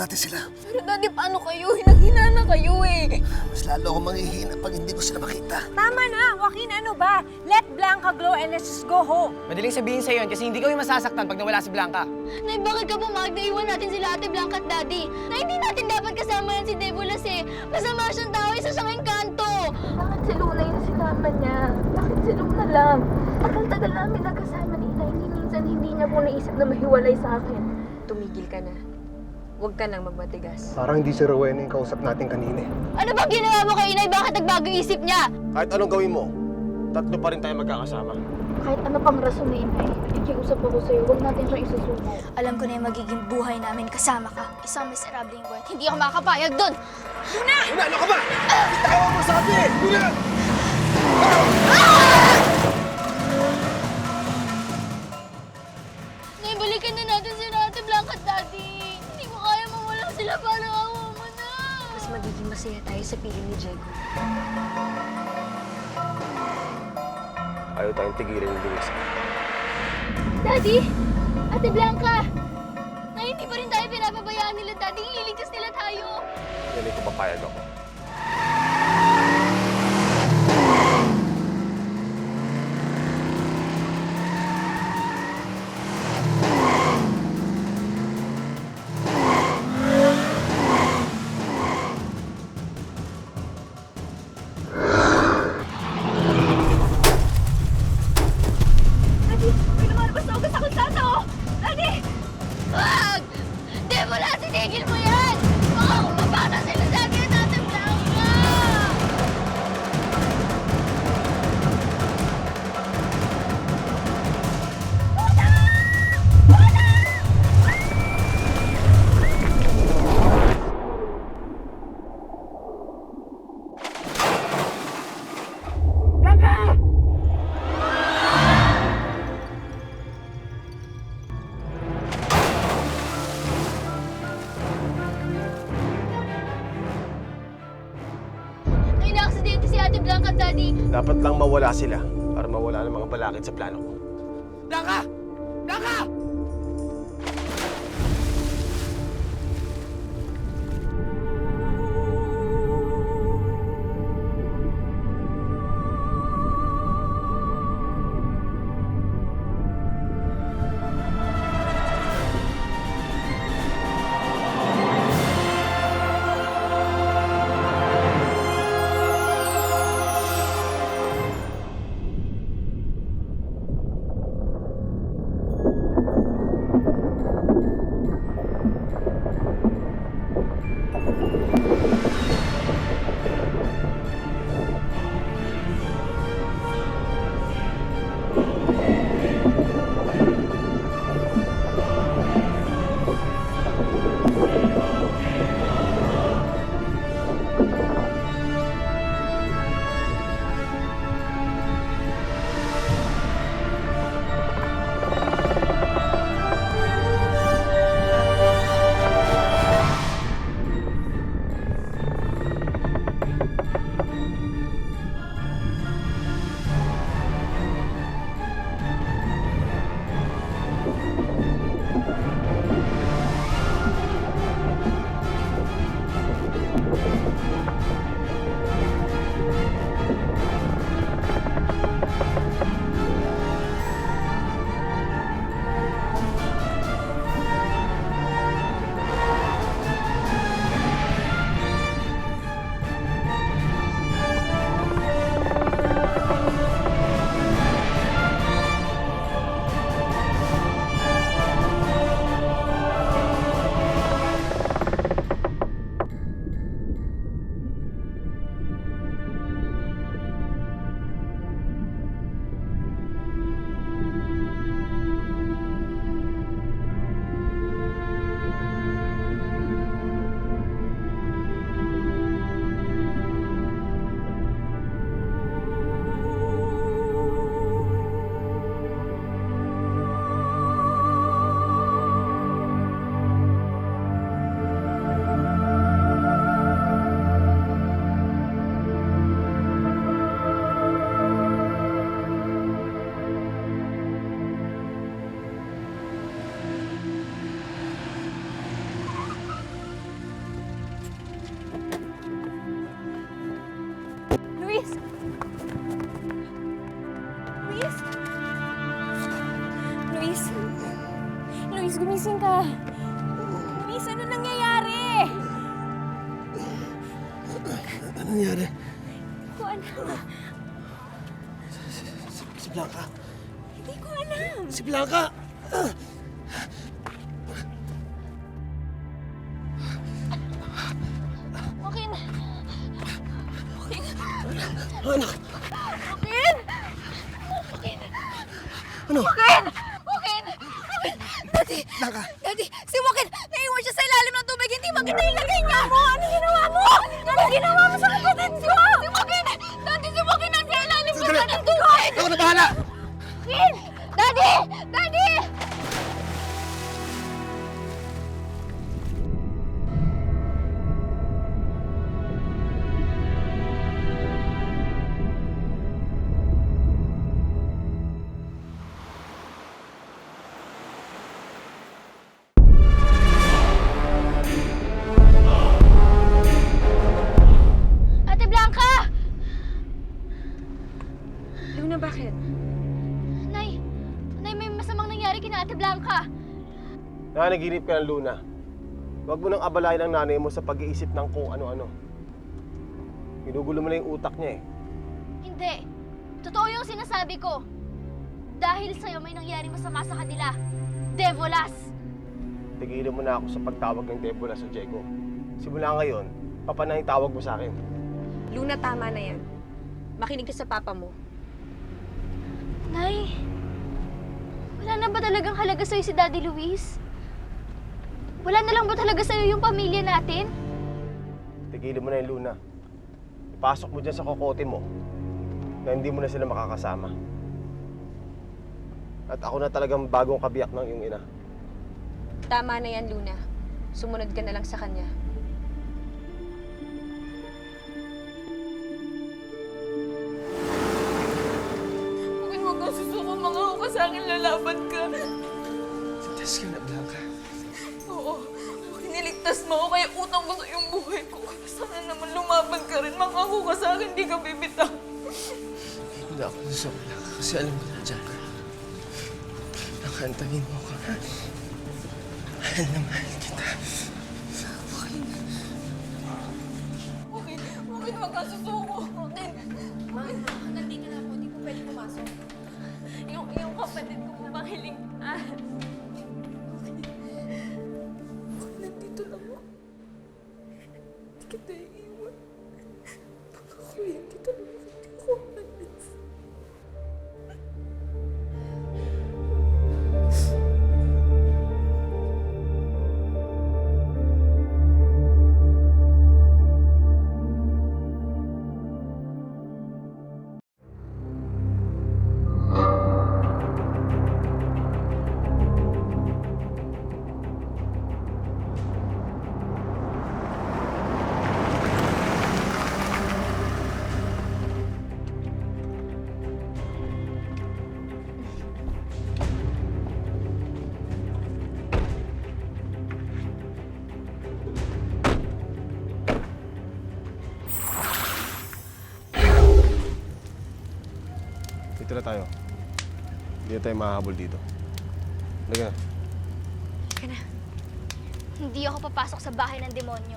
natin sila. Pero Daddy, paano kayo? Hinang-hina na kayo eh. Mas lalo akong manghihina pag hindi ko sila makita. Tama na, Joaquin, ano ba? Let Blanca glow and let's just go home. Madaling sabihin sa'yo yun kasi hindi kami masasaktan pag nawala si Blanca. Nay, bakit ka pumayag na iwan natin sila Ate Blanca at Daddy? Nay, hindi natin dapat kasama yan si Debulas eh. Masama siyang tao, isa siyang engkanto. Bakit si Luna yung sinama niya? Bakit si Luna lang? Tagal-tagal namin nagkasama ni Inay. Minsan hindi niya po naisip na mahiwalay sa akin. Tumigil ka na. Huwag ka nang magmatigas. Parang hindi si Rowena yung kausap natin kanina. Ano bang ginawa mo kay Inay? Bakit nagbago isip niya? Kahit anong gawin mo, tatlo pa rin tayo magkakasama. Kahit ano pang rason ni Inay, nakikiusap ako sa'yo, huwag natin siya isusuko. Alam ko na yung magiging buhay namin kasama ka. Isang miserableng buhay. Hindi ako makakapayag doon! Una, ano ka ba? Tawa mo sabi! Una! Nay, balikan na natin si Ate Blanca at Daddy. Hindi ko kaya mawala sila para awa mo na. Mas magiging masaya tayo sa piling ni Diego. Ayaw tayong tigilan ng bilis. Daddy! Ate Blanca! Nay, hindi pa rin tayo pinapabayaan nila, Daddy. Ililigtas nila tayo. Yan ay papayag ako. Wag! Di mo na sinigil mo yan! Baka umapana sila sa akin, Ate Blanca! Ay, na-aksidente si Ate Blanca at Daddy. Dapat lang mawala sila para mawala ng mga balakid sa plano ko. Blanca! Blanca! Gising ka. Luis, ano nangyayari? Ano nangyari? Hindi ko alam. Si Blanca. Hindi ko alam. Si Blanca! Okay na. Okay na. Anak! Joaquin! Ano? Joaquin! Joaquin! Joaquin! Daddy! Blanca! Daddy! Si Joaquin! Naiwan siya sa ilalim ng tubig! Hindi makita yung lagay niya mo! Ano ginawa mo? Ano ginawa mo sa kapatid ko? Si Joaquin! Daddy! Si Joaquin nasa ilalim Sandali! ka ng tubig! Ako na bahala! Joaquin! Daddy! Daddy! Ate Blanca! Luna, bakit? Nay! Nay, may masamang nangyari kina Ate Blanca! Nanaginip ka ng Luna. Huwag mo nang abalahin ang nanay mo sa pag-iisip ng kung ano-ano. Ginugulo mo na yung utak niya eh. Hindi. Totoo yung sinasabi ko. Dahil sa'yo may nangyari masama sa kanila. Devolas! Tigilan mo na ako sa pagtawag ng Debola sa Diego. Simula ngayon, papanahing tawag mo sa akin. Luna, tama na yan. Makinig ka sa papa mo. Nay, wala na ba talagang halaga sa'yo si Daddy Luis? Wala na lang ba talaga sa'yo yung pamilya natin? Tigilan mo na yung Luna. Ipasok mo dyan sa kokote mo na hindi mo na sila makakasama. At ako na talagang bagong kabiyak ng iyong ina. Tama na yan, Luna. Sumunod ka na lang sa kanya. Bakit mo kang susuko mga ako sa akin lalaban ka? Tintas ka na, Blanca. Oo. Niligtas mo ako kaya utang ko sa iyong buhay ko. Kaya sana naman lumaban ka rin. Mangako ka sa akin, di ka bibitaw. Hindi ako nasusuko, Blanca, kasi alam ko na dyan ka. Blanca, antayin mo ako, ha? Mahal na mahal kita. Okay, bakit wag kang susuko? Okay. Nandito na ako, di ko pwede pumasok. Yung kapatid ko pumahiling. Nandito lang ako. Hindi kita iiwan. Ako hindi talaga ako umalis. Dito na tayo. Hindi na tayo mahahabol dito. Halika na. Ka na. Hindi ako papasok sa bahay ng demonyo.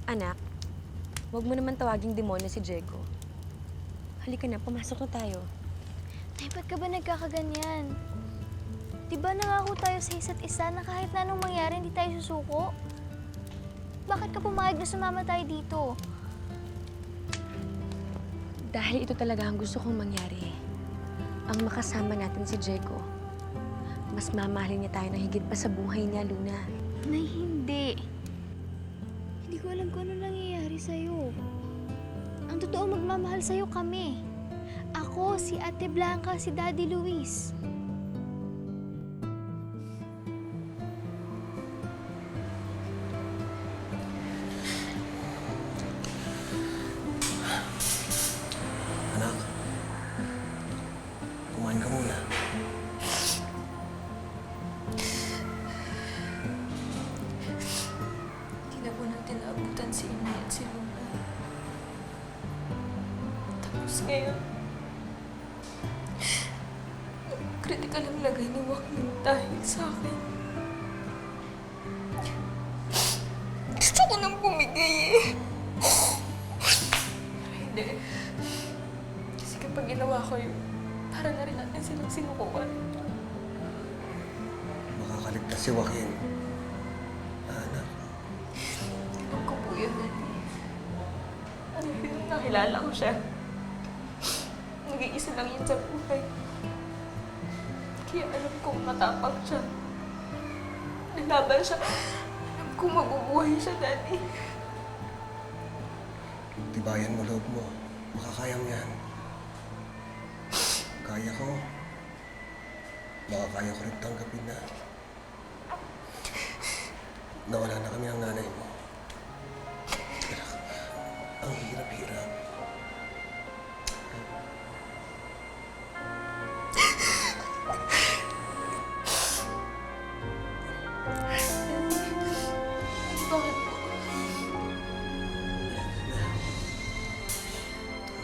Anak, huwag mo naman tawaging demonyo si Diego. Halika na, pumasok na tayo. Nay, ba't ka ba nagkakaganyan? Di ba nangako tayo sa isa't isa na kahit na anong mangyari, hindi tayo susuko? Bakit ka pumayag na sumama tayo dito? Dahil ito talaga ang gusto kong mangyari. Ang makasama natin si Diego. Mas mamahalin niya tayo ng higit pa sa buhay niya, Luna. Nay, hindi. Hindi ko alam kung ano nangyayari sa'yo. Ang totoo magmamahal sa'yo kami. Ako, si Ate Blanca, si Daddy Luis. Anak, kumain ka muna. Hindi na po natin naabutan si Inay at si Luna. Tapos ngayon, critical ang lagay ni Joaquin dahil sa akin. nang pumigay eh. Hindi. Kasi kapag ginawa ko yun, para na rin natin silang sinukuan. Makakaligtas si Joaquin. Anak. Alam ko po yun, Daddy. Ano yun? Nakilala ko siya. Nag-iisa lang yun sa buhay. Kaya alam kong matapang siya. Nalaban siya. Alam kong mabubuhay siya, Daddy. Tibayan mo loob mo. Makakaya mo yan. Kaya ko. Makakaya ko rin tanggapin na nawala na kami ng nanay mo. Anak, ang hirap-hirap. Bakit po?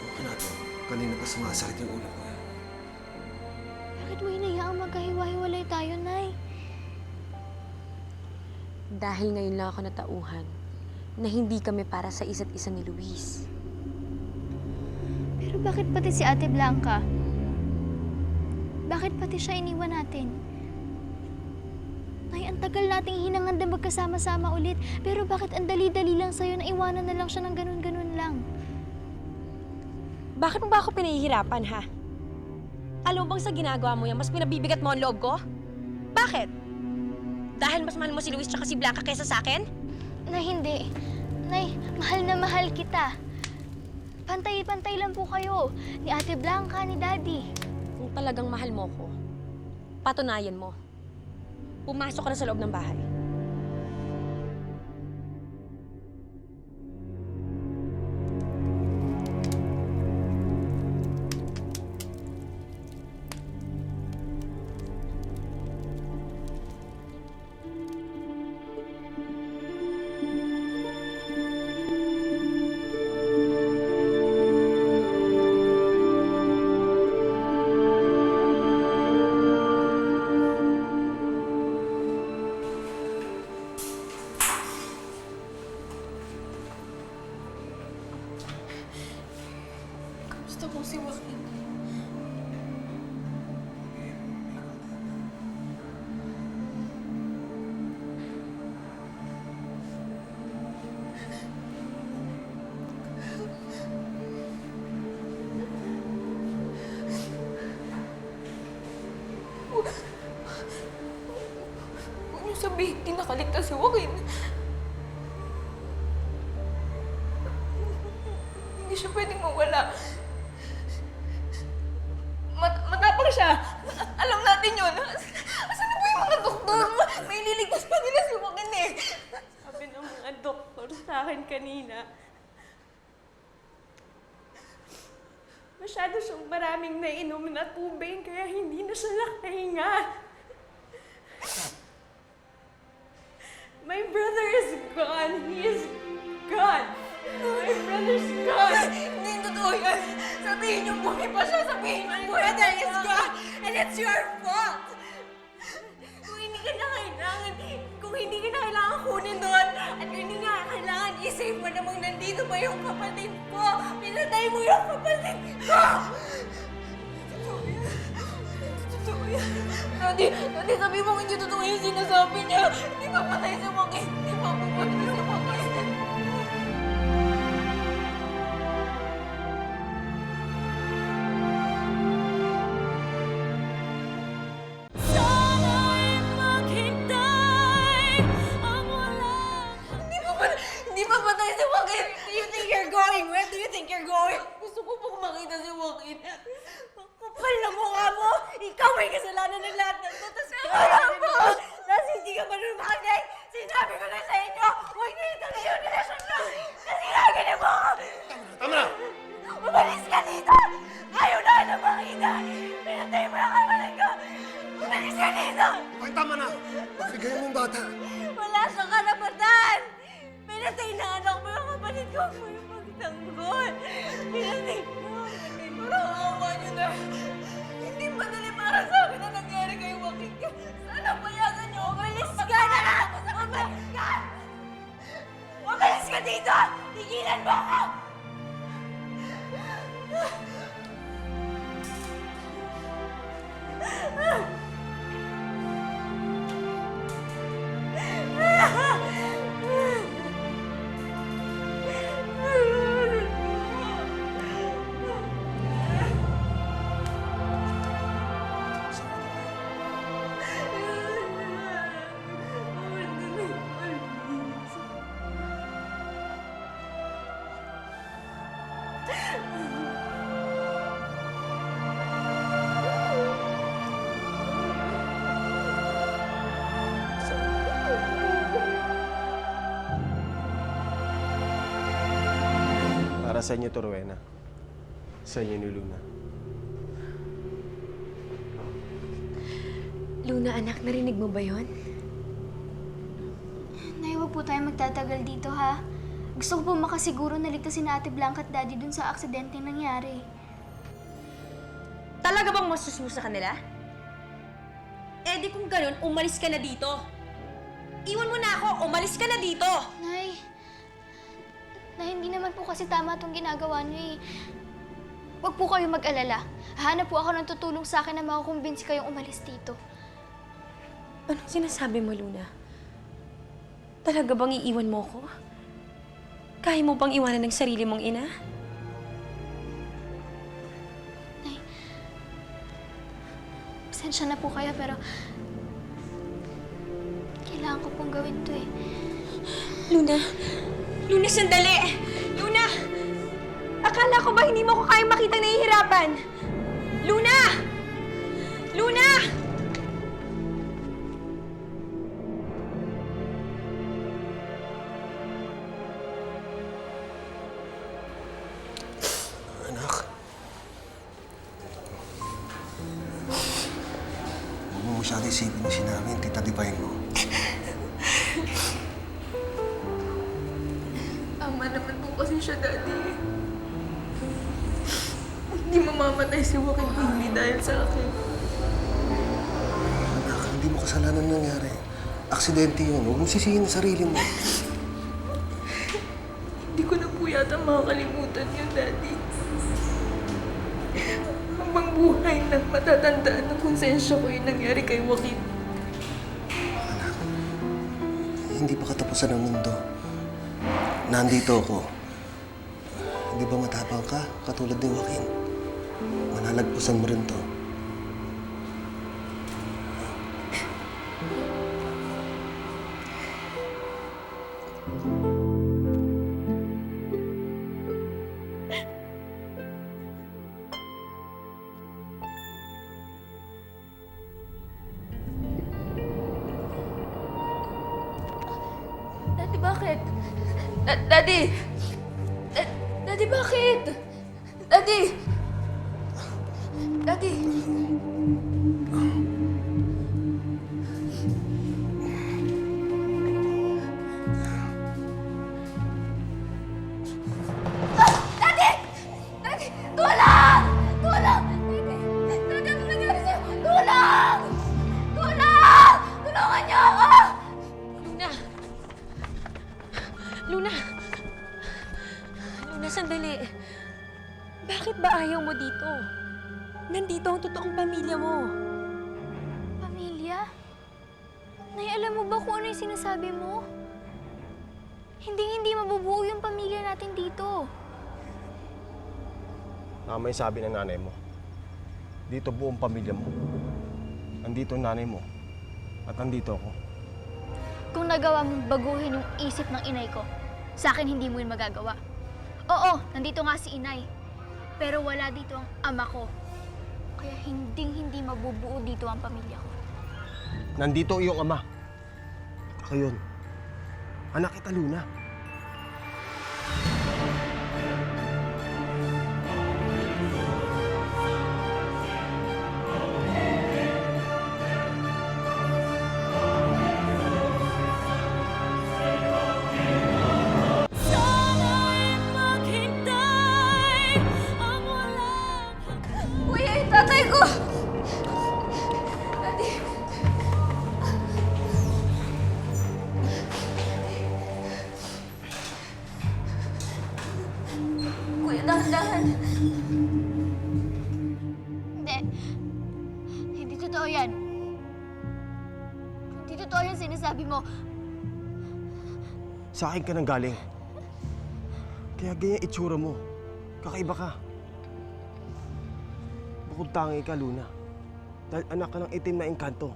Ano na to? Kanina pa sumasakit yung ulo ko. Bakit mo hinayaang magkahiwa-hiwalay tayo, Nay? Dahil ngayon lang ako natauhan na hindi kami para sa isa't isa ni Luis. Pero bakit pati si Ate Blanca? Bakit pati siya iniwan natin? Nay, ang tagal nating hinangad na magkasama-sama ulit. Pero bakit ang dali-dali lang sa'yo na iwanan na lang siya ng ganun-ganun lang? Bakit mo ba ako pinahihirapan, ha? Alam mo bang sa ginagawa mo yan, mas pinabibigat mo ang loob ko? Bakit? Dahil mas mahal mo si Luis tsaka si Blanca kaysa sa akin? Nay, hindi. Nay, mahal na mahal kita. Pantay-pantay lang po kayo. Ni Ate Blanca, ni Daddy. Kung talagang mahal mo ko, patunayan mo. Pumasok ka na sa loob ng bahay. Gusto ko si Joaquin. Huwag niyo sabihin, di nakaligtas si Joaquin. Hindi siya pwedeng mawala. Matapang siya. Alam natin yun. Asan na po yung mga doktor? May liligtas pa nila si Joaquin eh. Sabi ng mga doktor sa akin kanina, masyado siyang maraming nainom na tubig, kaya hindi na siya nakahinga. My brother is gone. He is gone. My brother's gone. Hindi totoo yan. Sabihin niyo buhay pa siya. Sabihin niyo buhay na is gone. And it's your fault. Kung hindi ka na kailangan kunin doon, at kung hindi nga kailangan isave mo namang nandito pa yung kapatid ko. Pinatay mo yung kapatid ko. Totoo yan. Daddy, sabi mo hindi totoo yung sinasabi niya. Hindi pa patay si Joaquin. Hindi pa patay si Joaquin. Hindi pa patay si Joaquin! Do you think you're going? Where do you think you're going? Gusto ko pong makita si Joaquin. Ang kapal na mukha mo! Ikaw may kasalanan ng lahat ng ito. Tapos hindi ka pa rin makinig! Sinabi ko na sa inyo! Huwag niyo ituloy yung relasyon na! Nasiragin niyo mo ako! Tama na! Umalis ka dito! Ayaw na na makita! Pinatay mo yung kapatid ko! Umalis ka dito! Ay, tama na! Bigayan mo ang bata. Wala siyang karapatan! Pinatay na anak mo yung kapatid ko! Ako yung magtanggol! Pinatay mo! Parang awa niyo na! Hindi madali para sa akin na nangyari kay Joaquin. Sana payagan niyo! Umalis ka na! Umalis ka! Umalis Umalis ka dito! Tigilan mo ako! Para sa inyo to, Rowena. Sa inyo ni Luna. Luna, anak, narinig mo ba yon? Nay, huwag po tayo magtatagal dito, ha? Gusto ko po makasiguro na ligtas si Ate Blanca at Daddy dun sa aksidente nangyari. Talaga bang masusunod sa kanila? Eh di kung ganun, umalis ka na dito. Iwan mo na ako, umalis ka na dito! Nay, hindi naman po kasi tama itong ginagawa niyo eh. Huwag po kayo mag-alala. Hahanap po ako ng tutulong sa akin na makakumbinsi kayong umalis dito. Anong sinasabi mo, Luna? Talaga bang iiwan mo ko? Kaya mo bang iwanan ng sarili mong ina? Nay, pasensya na po kayo pero kailangan ko pong gawin to eh. Luna! Luna, sandali! Luna! Akala ko ba hindi mo ko kayang makita nahihirapan? Luna! Luna! Anak. Huwag mo masyado isipin na sinabi yung tita Divine mo. Tama naman po kasi siya, Daddy. Hindi mamamatay si Joaquin kung hindi dahil sa akin. Anak, hindi mo kasalanan nangyari. Aksidente yun. Huwag mo sisihin ang sarili mo. Hindi ko na po yata makakalimutan yun, Daddy. Habang buhay na matatandaan ng konsensya ko yung nangyari kay Joaquin. Anak, hindi pa katapusan ng mundo. Nandito ako. Di ba matapang ka, katulad ni Joaquin? Malalagpusan mo rin to. Daddy, bakit? Daddy! Daddy, bakit? Daddy! Daddy! Daddy! Daddy! Tulong! Tulong! Daddy! Daddy, ano nangyari sa'yo? Tulong! Tulong! Tulungan niyo ako! Luna! Luna! Luna, sandali. Bakit ba ayaw mo dito? Nandito ang totoong pamilya mo. Pamilya? Nay, alam mo ba kung ano yung sinasabi mo? Hindi mabubuo yung pamilya natin dito. Tama yung sabi ng nanay mo. Dito buong pamilya mo. Nandito ang nanay mo. At nandito ako. Kung nagawa mong baguhin yung isip ng inay ko, sa akin hindi mo yun magagawa. Oo, nandito nga si inay. Pero wala dito ang ama ko. Kaya hindi mabubuo dito ang pamilya ko. Nandito iyong ama. Ako yun. Anak kita, Luna. Kuya, yung tatay ko! Daddy! dahan-dahan. Hindi. Hindi totoo yan. Hindi totoo yan sinasabi mo. Sa akin ka nang galing. Kaya ganyan itsura mo. Kakaiba ka. Bukod tangi ka, Luna. Dahil anak ka ng itim na engkanto.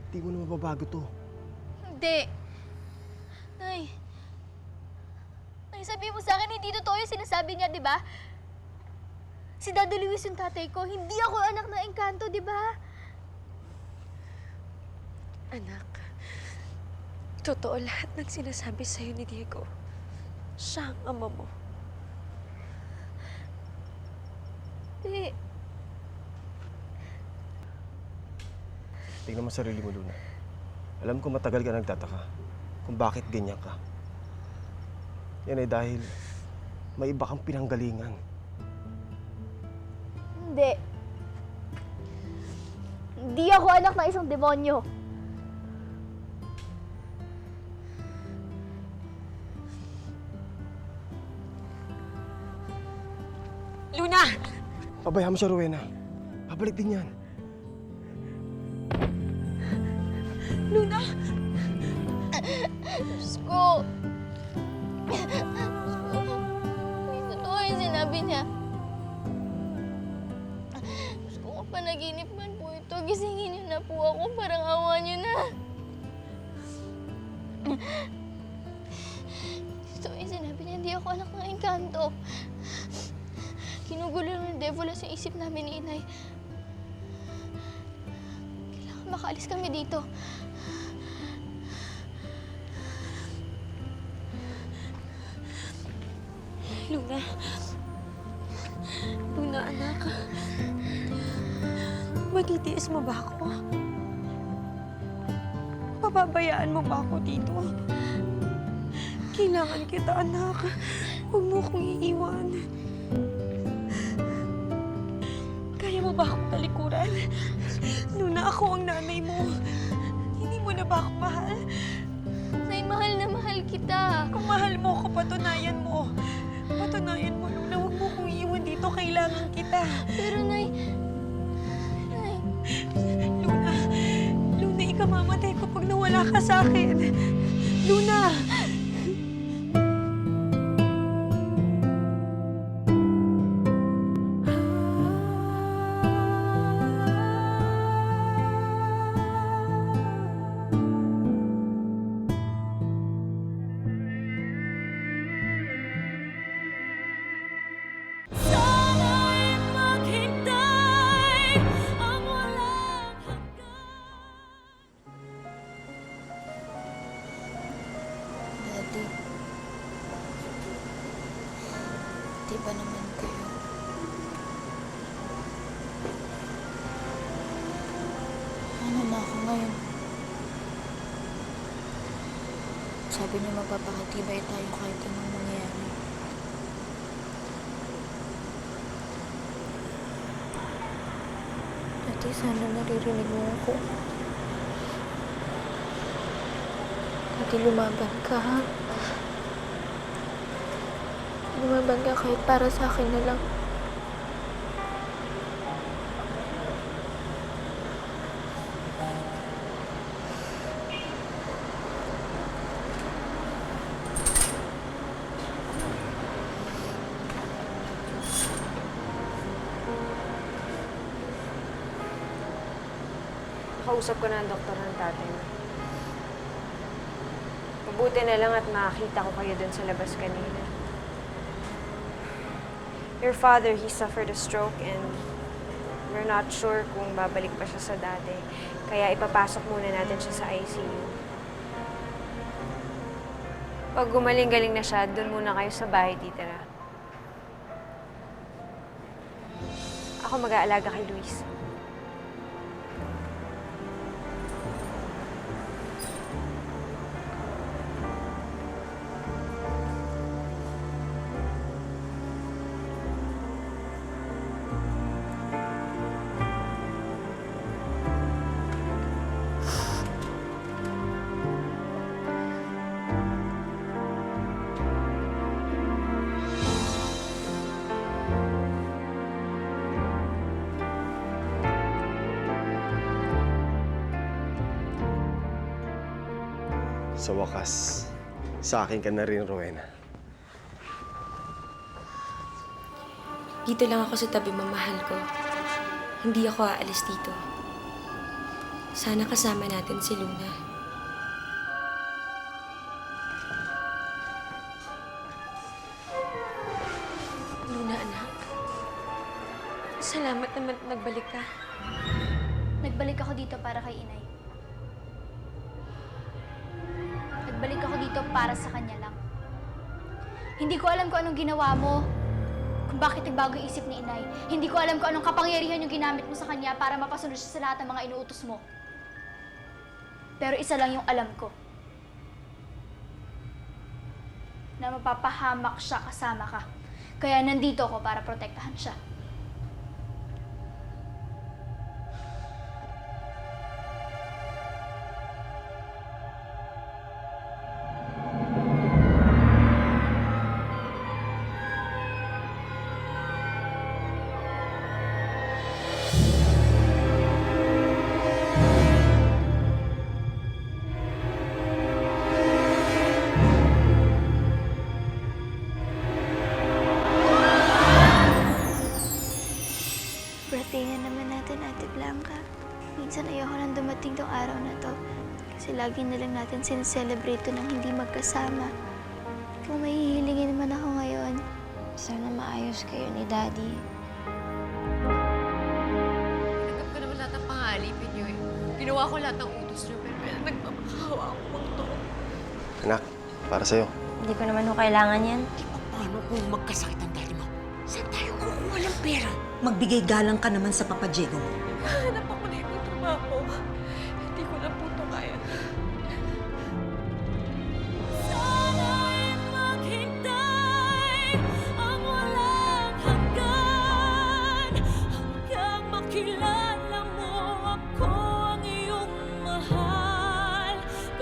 Hindi mo na mababago to. Hindi. Nay. Nay, sabi mo sa akin, hindi totoo yung sinasabi niya, di ba? Si Daddy Luis yung tatay ko. Hindi ako anak ng engkanto, di ba? Anak, totoo lahat ng sinasabi sa'yo ni Diego. Siya ang ama mo. Hindi. Tingnan mo sarili mo, Luna. Alam ko matagal ka nagtataka kung bakit ganyan ka. Yan ay dahil may iba kang pinanggalingan. Hindi. Hindi ako anak ng isang demonyo. Luna! Pabayaan mo siya, Rowena. Babalik din yan. Luna! Diyos ko. Diyos ko. May totoo yung sinabi niya. Diyos ko, kung panaginip man po ito, gisingin niyo na po ako. Parang awa niyo na. Totoo yung sinabi niya, hindi ako anak ng engkanto. Kinugulo ng devil sa isip namin ni Inay. Kailangan makaalis kami dito. Luna. Luna, anak. Matitiis mo ba ako? Pababayaan mo ba ako dito? Kailangan kita, anak. Huwag mo akong iiwan. Kaya mo ba akong talikuran? Luna, ako ang nanay mo. Hindi mo na ba ako mahal? Nay, mahal na mahal kita. Kung mahal mo ako, patunayan mo. Patunayan mo, Luna. Huwag mo akong iiwan dito. Kailangan kita. Pero Nay... Nay... Luna, Luna, ikamamatay ko pag nawala ka sa akin. Luna! Daddy, di ba naman kayo? Ano na ako ngayon? Sabi niyo magpapakatibay tayo kahit anong mangyayari. Ate, sana naririnig mo ako. Ate, lumaban ka, ha? Lumaban ka kahit para sa akin na lang. Kausap ko na ang doktor ng tatay mo. Mabuti na lang at makakita ko kayo dun sa labas kanina. Your father, he suffered a stroke and we're not sure kung babalik pa siya sa dati. Kaya ipapasok muna natin siya sa ICU. Pag gumaling-galing na siya, dun muna kayo sa bahay titira. Ako mag-aalaga kay Luis. Sa wakas, sa akin ka na rin, Rowena. Dito lang ako sa tabi, mamahal ko. Hindi ako aalis dito. Sana kasama natin si Luna. Luna, anak. Salamat naman at nagbalik ka. Nagbalik ako dito para kay inay. Nagbalik ako dito para sa kanya lang. Hindi ko alam kung anong ginawa mo. Kung bakit nagbago yung isip ni inay. Hindi ko alam kung anong kapangyarihan yung ginamit mo sa kanya para mapasunod siya sa lahat ng mga inuutos mo. Pero isa lang yung alam ko. Na mapapahamak siya kasama ka. Kaya nandito ako para protektahan siya. Birthday na naman natin, Ate Blanca. Minsan ayoko nang dumating tong araw na to. Kasi lagi na lang natin sineselebrate to ng hindi magkasama. Kung may hihilingin naman ako ngayon, sana maayos kayo ni Daddy. Tanggap ko naman lahat ng pangalipin niyo eh. Ginawa ko lahat ng utos niyo, pero nagpapakawa ako pang to. Anak, para sa'yo. Hindi ko naman ho kailangan yan. Paano kung magkasakit ang daddy mo? Saan tayo kukuha ng pera? Magbigay galang ka naman sa Papa Diego mo. Hanap ako